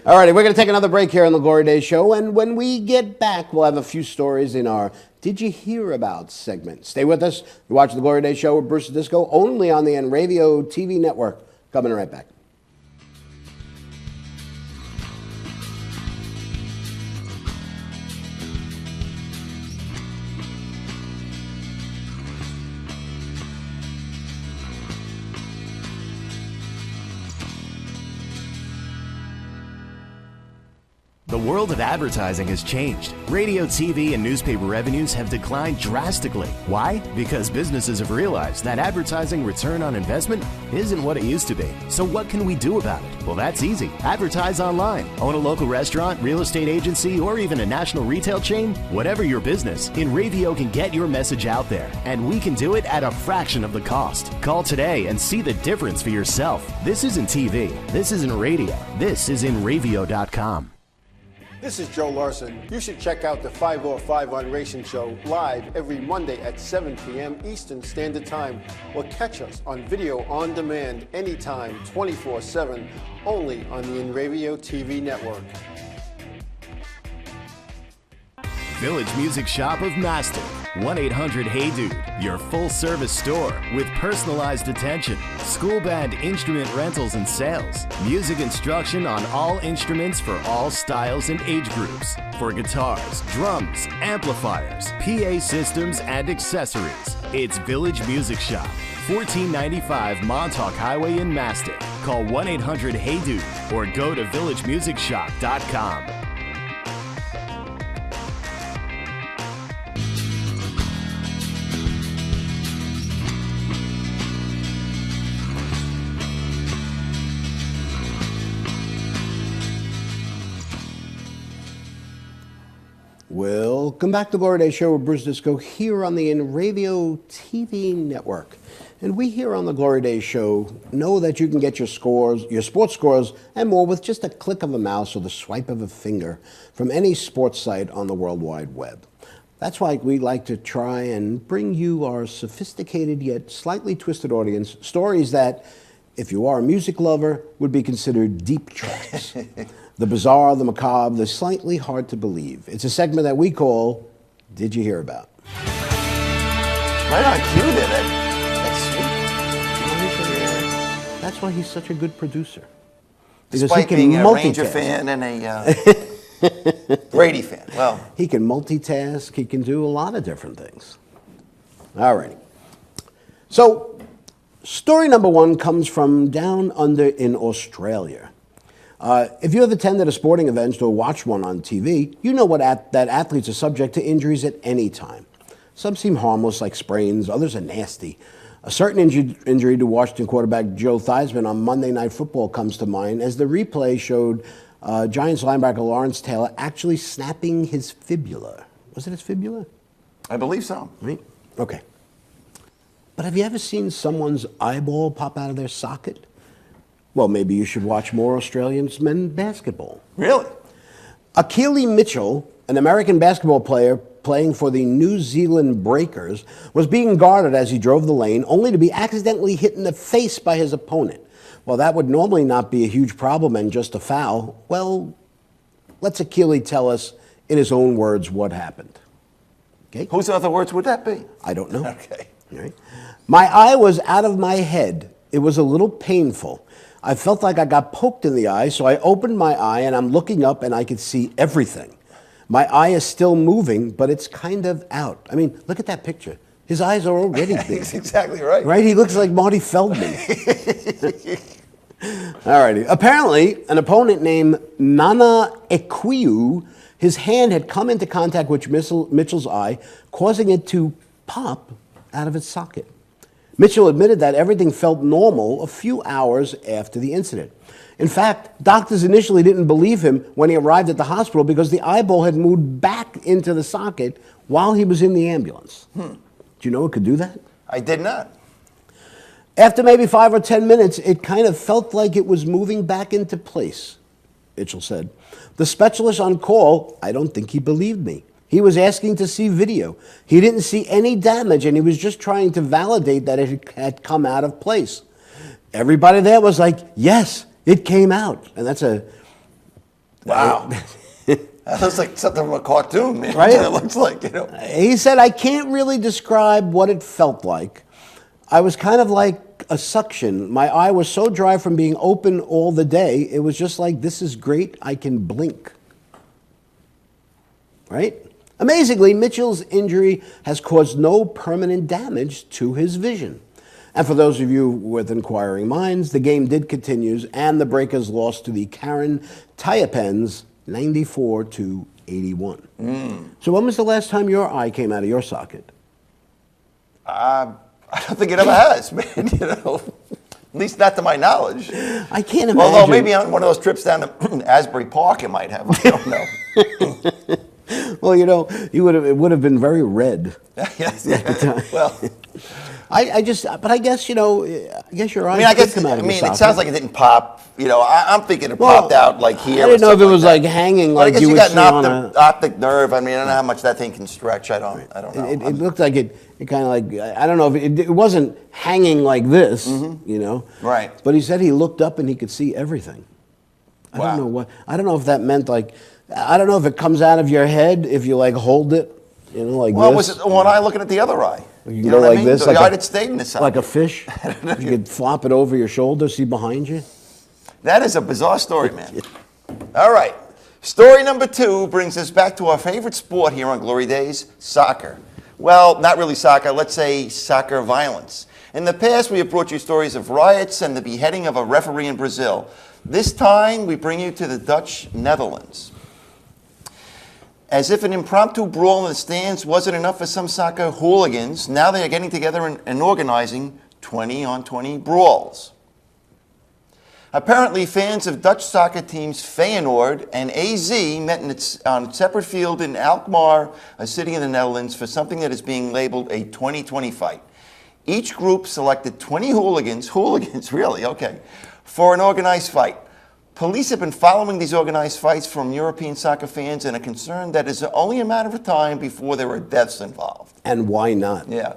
All righty, we're going to take another break here on the Glory Days Show, and when we get back, we'll have a few stories in our Did You Hear About segment. Stay with us. You're watching the Glory Days Show with Bruce Disco, only on the Inravio TV network. Coming right back. The world of advertising has changed. Radio, TV, and newspaper revenues have declined drastically. Why? Because businesses have realized that advertising return on investment isn't what it used to be. So what can we do about it? Well, that's easy. Advertise online. Own a local restaurant, real estate agency, or even a national retail chain? Whatever your business, Inravio can get your message out there. And we can do it at a fraction of the cost. Call today and see the difference for yourself. This isn't TV. This isn't radio. This is Inravio.com. This is Joe Larson. You should check out the 505 on Racing Show live every Monday at 7 p.m. Eastern Standard Time, or catch us on video on demand anytime, 24/7, only on the Inravio TV network. Village Music Shop of Mastic. 1-800-HEY-DUDE, your full-service store with personalized attention, school band instrument rentals and sales, music instruction on all instruments for all styles and age groups, for guitars, drums, amplifiers, PA systems, and accessories. It's Village Music Shop, 1495 Montauk Highway in Mastic. Call 1-800-HEY-DUDE or go to villagemusicshop.com. Welcome back to the Glory Days Show with Bruce Disco here on the Inravio TV network. And we here on the Glory Days Show know that you can get your scores, your sports scores, and more with just a click of a mouse or the swipe of a finger from any sports site on the World Wide Web. That's why we like to try and bring you our sophisticated yet slightly twisted audience stories that, if you are a music lover, would be considered deep tracks. The bizarre, the macabre, the slightly hard to believe. It's a segment that we call Did You Hear About? Right on cue, did it? That's sweet. That's why he's such a good producer. Because Despite he can being a Ranger multitask. fan and a Brady fan. Well, he can multitask. He can do a lot of different things. All righty. So, story number one comes from down under in Australia. If you have attended a sporting event or watched one on TV, you know that athletes are subject to injuries at any time. Some seem harmless, like sprains. Others are nasty. A certain injury to Washington quarterback Joe Theismann on Monday Night Football comes to mind as the replay showed Giants linebacker Lawrence Taylor actually snapping his fibula. Was it his fibula? I believe so. Right? Okay. But have you ever seen someone's eyeball pop out of their socket? Well, maybe you should watch more Australian men's basketball. Really? Akili Mitchell, an American basketball player playing for the New Zealand Breakers, was being guarded as he drove the lane, only to be accidentally hit in the face by his opponent. While that would normally not be a huge problem and just a foul, well, let's Akili tell us in his own words what happened. Okay? Whose other words would that be? I don't know. Okay. All right. My eye was out of my head. It was a little painful. I felt like I got poked in the eye, so I opened my eye and I'm looking up and I could see everything. My eye is still moving, but it's kind of out. I mean, look at that picture. His eyes are already big. He's exactly right. Right? He looks like Marty Feldman. All righty. Apparently, an opponent named Nana Equiu, his hand had come into contact with Mitchell's eye, causing it to pop out of its socket. Mitchell admitted that everything felt normal a few hours after the incident. In fact, doctors initially didn't believe him when he arrived at the hospital because the eyeball had moved back into the socket while he was in the ambulance. Do you know it could do that? I did not. After maybe 5 or 10 minutes, it kind of felt like it was moving back into place, Mitchell said. The specialist on call, I don't think he believed me. He was asking to see video. He didn't see any damage, and he was just trying to validate that it had come out of place. Everybody there was like, yes, it came out. And that's a... Wow. That looks like something from a cartoon, man. Right? It looks like, you know. He said, I can't really describe what it felt like. I was kind of like a suction. My eye was so dry from being open all the day, it was just like, this is great, I can blink. Right? Amazingly, Mitchell's injury has caused no permanent damage to his vision. And for those of you with inquiring minds, the game did continue, and the Breakers lost to the Karen Taipans 94-81. So when was the last time your eye came out of your socket? I don't think it ever has, man, you know. At least not to my knowledge. I can't imagine. Although maybe on one of those trips down to Asbury Park it might have. I don't know. Well, you know, it would have been very red. Yes, yeah. Well, I guess, you know, I guess your eyes did come out of your socket. it sounds like it didn't pop. You know, I'm thinking it popped out like here. I didn't know if it was like hanging like you would see on an optic nerve. I mean, I don't know how much that thing can stretch. I don't know. It looked like it kind of like, I don't know if it wasn't hanging like this, you know. Right. But he said he looked up and he could see everything. I don't know if that meant like, I don't know if it comes out of your head if you like hold it, you know, like this. Well, was it one eye looking at the other eye? You know, like this, the eye that stayed in the socket. like a fish. You could flop it over your shoulder, see behind you. That is a bizarre story, man. All right. Story number 2 brings us back to our favorite sport here on Glory Days, soccer. Well, not really soccer. Let's say soccer violence. In the past, we have brought you stories of riots and the beheading of a referee in Brazil. This time, we bring you to the Dutch Netherlands. As if an impromptu brawl in the stands wasn't enough for some soccer hooligans, now they are getting together and organizing 20-on-20 brawls. Apparently, fans of Dutch soccer teams Feyenoord and AZ met on a separate field in Alkmaar, a city in the Netherlands, for something that is being labeled a 20-20 fight. Each group selected 20 hooligans, really, okay, for an organized fight. Police have been following these organized fights from European soccer fans and are concerned that it's only a matter of time before there are deaths involved. And why not? Yeah.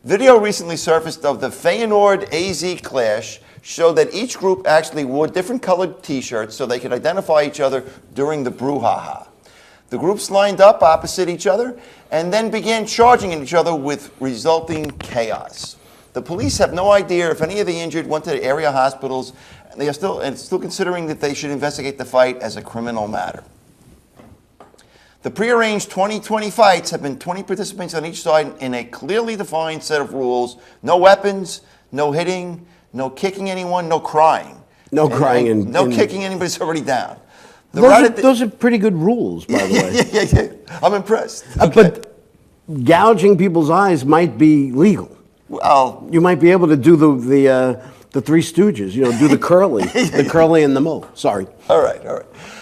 Video recently surfaced of the Feyenoord-AZ clash showed that each group actually wore different colored T-shirts so they could identify each other during the brouhaha. The groups lined up opposite each other and then began charging at each other with resulting chaos. The police have no idea if any of the injured went to the area hospitals. They are still considering that they should investigate the fight as a criminal matter. The prearranged 2020 fights have been 20 participants on each side in a clearly defined set of rules. No weapons, no hitting, no kicking anyone, no crying. No crying and no kicking anybody's already down. Those are pretty good rules, by the way. Yeah. I'm impressed. But gouging people's eyes might be legal. Well, you might be able to do the Three Stooges, do the curly and the Moe. Sorry. All right.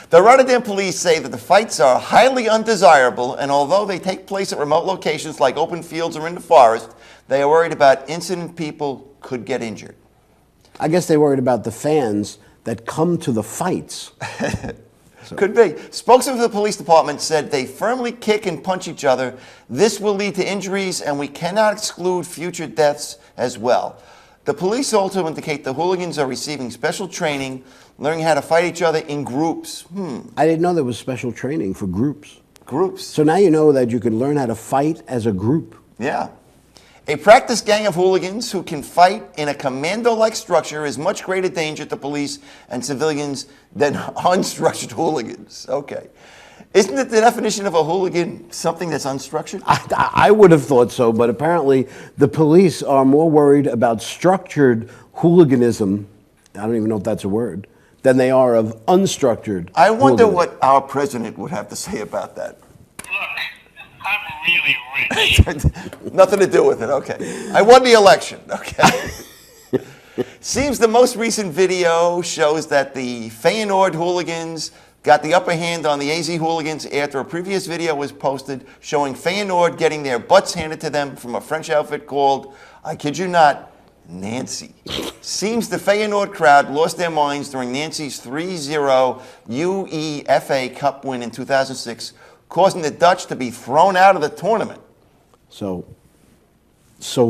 The Rotterdam police say that the fights are highly undesirable, and although they take place at remote locations like open fields or in the forest, they are worried about incident people could get injured. I guess they're worried about the fans that come to the fights. Could be. Spokesman for the police department said they firmly kick and punch each other. This will lead to injuries, and we cannot exclude future deaths as well. The police also indicate the hooligans are receiving special training, learning how to fight each other in groups. I didn't know there was special training for groups. Groups. So now you know that you can learn how to fight as a group. Yeah. A practice gang of hooligans who can fight in a commando-like structure is much greater danger to police and civilians than unstructured hooligans. Okay. Isn't it the definition of a hooligan something that's unstructured? I would have thought so, but apparently the police are more worried about structured hooliganism, I don't even know if that's a word, than they are of unstructured I wonder hooliganism. what our president would have to say about that. I'm really rich. Nothing to do with it, okay. I won the election, okay. Seems the most recent video shows that the Feyenoord hooligans got the upper hand on the AZ hooligans after a previous video was posted showing Feyenoord getting their butts handed to them from a French outfit called, I kid you not, Nancy. Seems the Feyenoord crowd lost their minds during Nancy's 3-0 UEFA Cup win in 2006, causing the Dutch to be thrown out of the tournament. So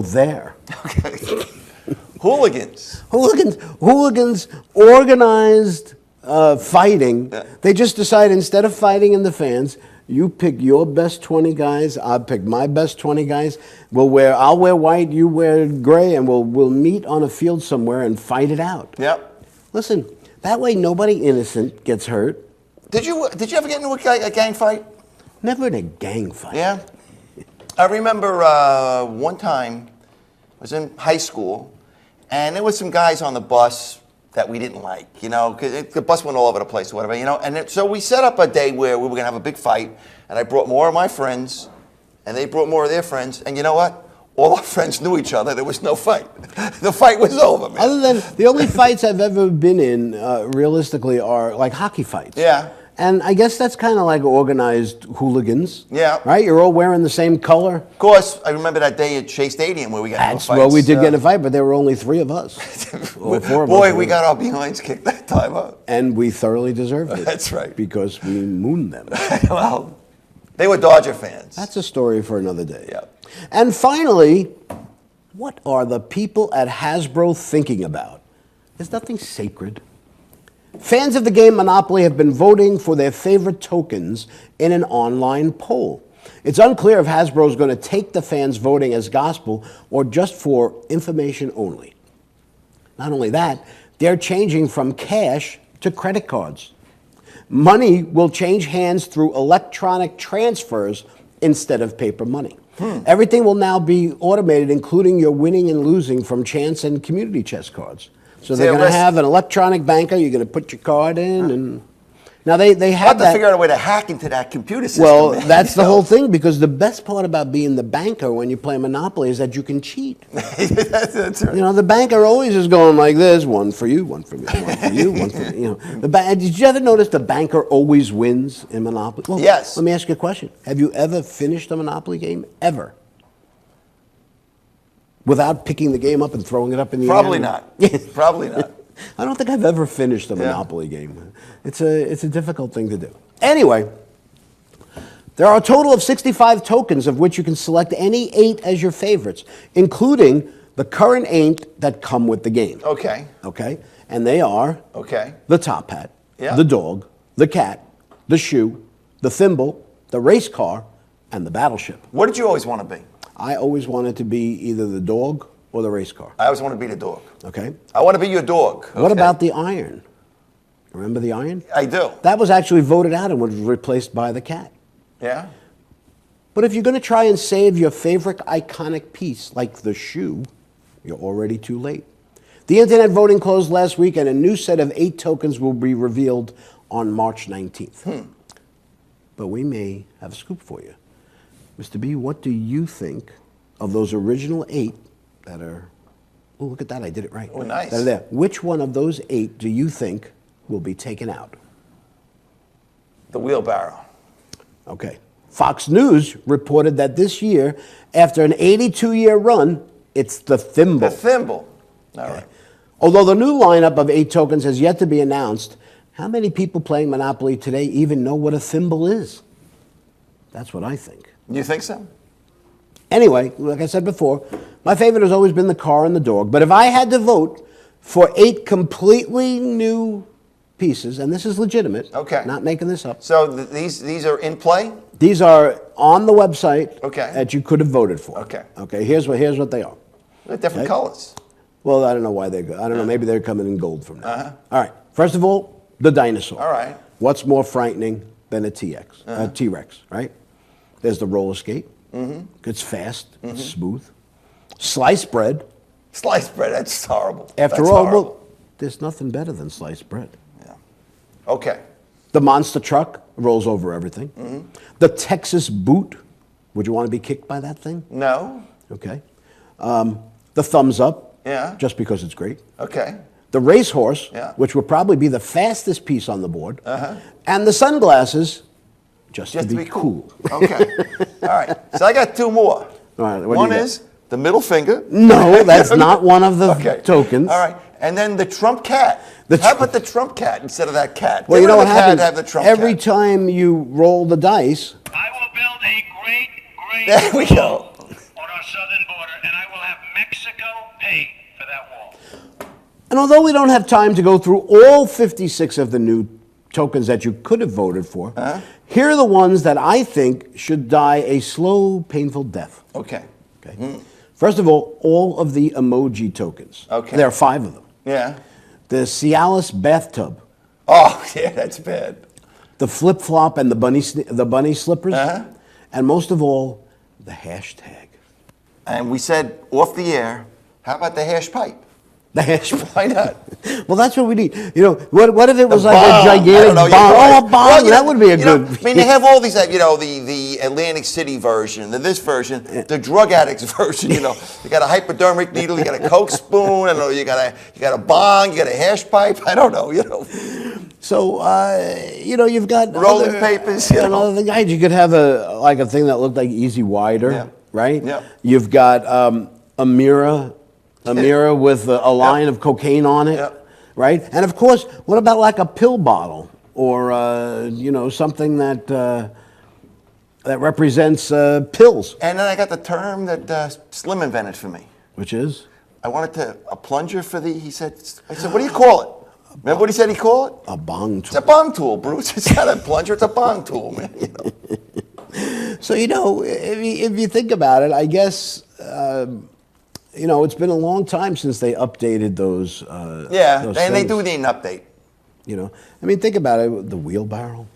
there. Okay. Hooligans. Hooligans organized fighting. Yeah. They just decide instead of fighting in the fans, you pick your best 20 guys, I'll pick my best 20 guys. I'll wear white, you wear gray, and we'll meet on a field somewhere and fight it out. Yep. Listen, that way nobody innocent gets hurt. Did you ever get into a gang fight? Never in a gang fight. Yeah. I remember one time, I was in high school, and there was some guys on the bus that we didn't like, because the bus went all over the place or whatever, and so we set up a day where we were going to have a big fight, and I brought more of my friends, and they brought more of their friends, and you know what? All our friends knew each other. There was no fight. The fight was over, man. Other than the only fights I've ever been in, realistically, are like hockey fights. Yeah. And I guess that's kind of like organized hooligans. Yeah. Right? You're all wearing the same color. Of course, I remember that day at Shea Stadium where we got into fights. Well, we did get in a fight, but there were only 3 of us. Or 4 of us. Boy, we got our behinds kicked that time up. And we thoroughly deserved it. That's right. Because we mooned them. Well, they were Dodger fans. That's a story for another day. Yeah. And finally, what are the people at Hasbro thinking about? There's nothing sacred. Fans of the game Monopoly have been voting for their favorite tokens in an online poll. It's unclear if Hasbro is going to take the fans' voting as gospel or just for information only. Not only that, they're changing from cash to credit cards. Money will change hands through electronic transfers instead of paper money. Everything will now be automated, including your winning and losing from chance and community chest cards. So they're going to have an electronic banker. You're going to put your card in, and now they have to figure out a way to hack into that computer system. Well, that's the whole thing, because the best part about being the banker when you play Monopoly is that you can cheat. That's right. The banker always is going like this: one for you, one for me, one for you, one for me. Did you ever notice the banker always wins in Monopoly? Well, yes. Let me ask you a question: have you ever finished a Monopoly game ever? Without picking the game up and throwing it up in the air? Probably not. Probably not. I don't think I've ever finished a Monopoly game. It's a difficult thing to do. Anyway, there are a total of 65 tokens, of which you can select any 8 as your favorites, including the current 8 that come with the game. Okay. Okay? And they are the top hat, the dog, the cat, the shoe, the thimble, the race car, and the battleship. What did you always want to be? I always wanted to be either the dog or the race car. I always want to be the dog. Okay. I want to be your dog. What about the iron? Remember the iron? I do. That was actually voted out and was replaced by the cat. Yeah. But if you're going to try and save your favorite iconic piece, like the shoe, you're already too late. The internet voting closed last week, and a new set of 8 tokens will be revealed on March 19th. But we may have a scoop for you. Mr. B, what do you think of those original 8 that are... Oh, look at that, I did it right. Oh, nice. That are there. Which one of those 8 do you think will be taken out? The wheelbarrow. Okay. Fox News reported that this year, after an 82-year run, it's the thimble. The thimble. All right. Although the new lineup of 8 tokens has yet to be announced, how many people playing Monopoly today even know what a thimble is? That's what I think. You think so? Anyway, like I said before, my favorite has always been the car and the dog. But if I had to vote for 8 completely new pieces, and this is legitimate, okay, not making this up. So these are in play? These are on the website, okay, that you could have voted for. Okay. Okay, here's what they are. They're different colors. Well, I don't know why they're good. I don't know, maybe they're coming in gold from now. All right, first of all, the dinosaur. All right. What's more frightening than a T-Rex, right? There's the roller skate. It's fast, it's smooth. Sliced bread. Sliced bread, that's horrible. After that's all, horrible. well, there's nothing better than sliced bread. Yeah. Okay. The monster truck rolls over everything. The Texas boot. Would you want to be kicked by that thing? No. Okay. The thumbs up. Yeah. Just because it's great. Okay. The racehorse, yeah, which would probably be the fastest piece on the board. And the sunglasses, just to be cool. Okay. All right. So I got 2 more. All right. One is the middle finger. No, that's not one of the tokens. All right. And then the Trump cat. How about the Trump cat instead of that cat? Well, you know what happens? Have the Trump Every cat. time you roll the dice. I will build a great there we go. on our southern border, and I will have Mexico pay for that wall. And although we don't have time to go through all 56 of the new tokens that you could have voted for, here are the ones that I think should die a slow, painful death. Okay. First of all of the emoji tokens. Okay. There are 5 of them. Yeah. The Cialis bathtub. Oh, yeah, that's bad. The flip-flop and the bunny slippers. And most of all, the hashtag. And we said off the air, how about the hash pipe? The hash pipe. Why not? Well, that's what we need. You know, what if it was The like bomb. a gigantic bomb? Oh, a bomb. Well, that would be a good. I mean, they have all these, the Atlantic City version, this version, the drug addicts version. You got a hypodermic needle, you got a Coke spoon, you got a bong, you got a hash pipe. I don't know. So you've got rolling papers. Other guys, you could have a thing that looked like Easy Wider, right? Yeah. You've got a mirror with a line of cocaine on it, right? And of course, what about like a pill bottle or something that represents pills? And then I got the term that Slim invented for me, which is I wanted a plunger for I said, what do you call it? Remember what he said he called it? A bong tool. It's a bong tool, Bruce. It's not a plunger, it's a bong tool, man. So, if you think about it, I guess, it's been a long time since they updated those. And they do need an update. Think about it, the wheelbarrow.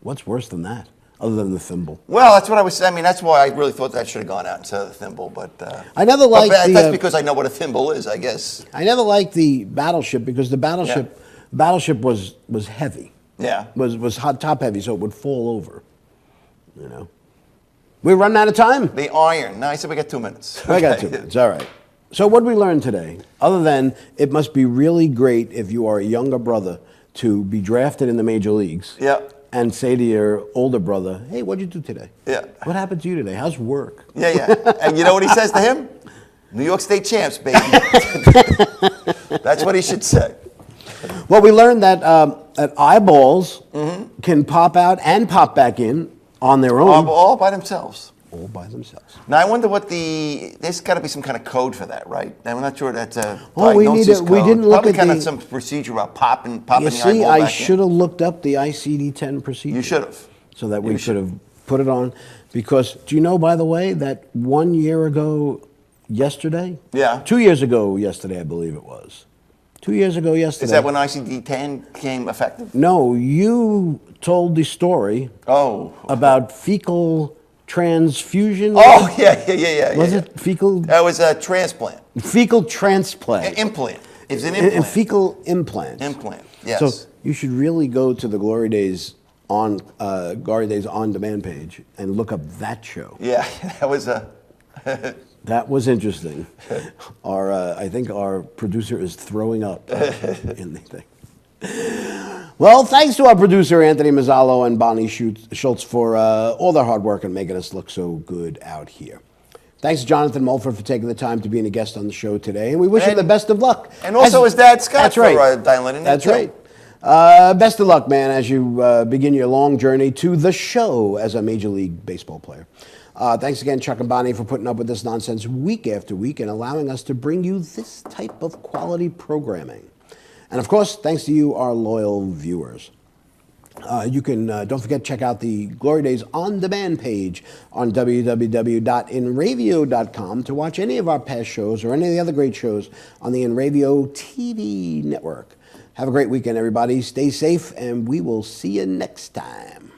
What's worse than that, other than the thimble? Well, that's what I was saying. I mean, that's why I really thought that should have gone out instead of the thimble. But I never liked that's because I know what a thimble is, I guess. I never liked the battleship because the battleship was heavy. Yeah. Was hot top heavy, so it would fall over. We're running out of time. The iron. No, I said we got 2 minutes. I got 2 minutes. All right. So what did we learn today? Other than it must be really great if you are a younger brother to be drafted in the major leagues. Yeah. And say to your older brother, hey, what'd you do today? Yeah. What happened to you today? How's work? Yeah. And you know what he says to him? New York State champs, baby. That's what he should say. Well, we learned that eyeballs can pop out and pop back in on their own. All by themselves. All by themselves. Now, I wonder there's got to be some kind of code for that, right? I'm not sure that's a we code. didn't look Probably at kind of some procedure about popping the eyeball back in. I should have looked up the ICD-10 procedure. You should have. So that we should have put it on. Because, do you know, by the way, that 1 year ago yesterday? Yeah. 2 years ago yesterday, I believe it was. 2 years ago yesterday. Is that when ICD-10 became effective? No, you told the story about fecal transfusion. Oh, yeah. Was it fecal? That was a transplant. Fecal transplant. Implant. It's an implant. Fecal implant. Implant, yes. So you should really go to the Glory Days on demand page and look up that show. Yeah, that was a... That was interesting. I think our producer is throwing up in the thing. Well, thanks to our producer, Anthony Mazzalo and Bonnie Schultz, for all their hard work and making us look so good out here. Thanks to Jonathan Mulford for taking the time to being a guest on the show today, and we wish him the best of luck. And also his dad, Scott, that's right. for dialing in. That's right. Best of luck, man, as you begin your long journey to the show as a Major League Baseball player. Thanks again, Chuck and Bonnie, for putting up with this nonsense week after week and allowing us to bring you this type of quality programming. And of course, thanks to you, our loyal viewers. You can, don't forget, check out the Glory Days On Demand page on www.inravio.com to watch any of our past shows or any of the other great shows on the Inravio TV network. Have a great weekend, everybody. Stay safe, and we will see you next time.